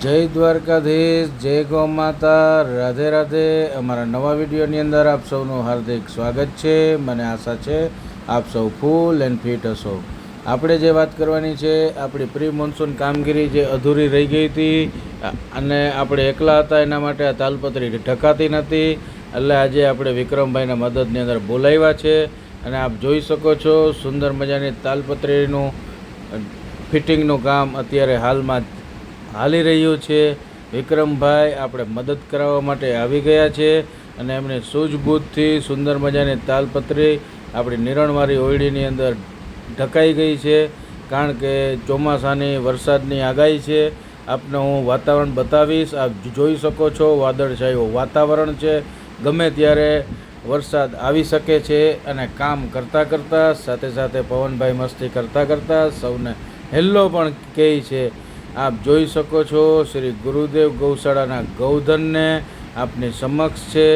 જય દ્વારકાધીશ, જય ગૌ માતા, રાધે રાધે। અમારા નવા વિડીયોની અંદર આપ સૌનું હાર્દિક સ્વાગત છે। મને આશા છે આપ સૌ ફૂલ એન્ડ ફિટ હશો। આપણે જે વાત કરવાની છે આપણી પ્રી મોન્સૂન કામગીરી જે અધૂરી રહી ગઈ હતી અને આપણે એકલા હતા એના માટે આ તાલપત્રી ઢકાતી નહોતી, એટલે આજે આપણે વિક્રમભાઈના મદદની અંદર બોલાવ્યા છે અને આપ જોઈ શકો છો સુંદર મજાની તાલપત્રીનું ફિટિંગનું કામ અત્યારે હાલમાં હાલી રહ્યું છે। વિક્રમભાઈ આપણે મદદ કરાવવા માટે આવી ગયા છે અને એમની સૂઝબૂઝથી સુંદર મજાની તાલપત્રી આપણી નિરણવાળી ઓયડીની અંદર ઢકાઈ ગઈ છે, કારણ કે ચોમાસાની વરસાદની આગાહી છે। આપને હું વાતાવરણ બતાવીશ, આપ જોઈ શકો છો વાદળછાયું વાતાવરણ છે, ગમે ત્યારે વરસાદ આવી શકે છે અને કામ કરતાં કરતાં સાથે સાથે પવનભાઈ મસ્તી કરતાં કરતાં સૌને હેલ્લો પણ કહે છે। આપ જોઈ શકો છો શ્રી ગુરુદેવ ગૌશાળાના ગૌધનને આપની સમક્ષ છે,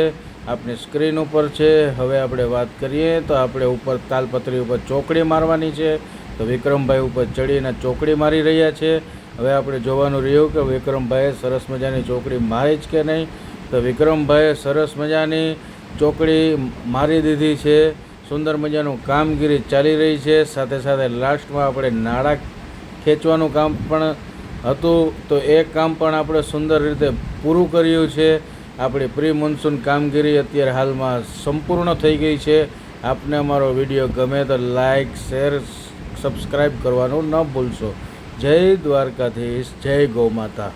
આપની સ્ક્રીન ઉપર છે। હવે આપણે વાત કરીએ તો આપણે ઉપર તાલપત્રી ઉપર ચોકડી મારવાની છે, તો વિક્રમભાઈ ઉપર ચડીને ચોકડી મારી રહ્યા છે। હવે આપણે જોવાનું રહ્યું કે વિક્રમભાઈએ સરસ મજાની ચોકડી મારી જ કે નહીં। તો વિક્રમભાઈએ સરસ મજાની ચોકડી મારી દીધી છે, સુંદર મજાનું કામગીરી ચાલી રહી છે। સાથે સાથે લાસ્ટમાં આપણે નાળા ખેંચવાનું કામ પણ હતું, તો એ કામ પણ આપણે સુંદર રીતે પૂરું કર્યું છે। આપણી પ્રી મોન્સૂન કામગીરી અત્યારે હાલમાં સંપૂર્ણ થઈ ગઈ છે। આપને અમારો વિડીયો ગમે તો લાઈક, શેર, સબસ્ક્રાઈબ કરવાનું ન ભૂલશો। જય દ્વારકાધીશ, જય ગૌ માતા।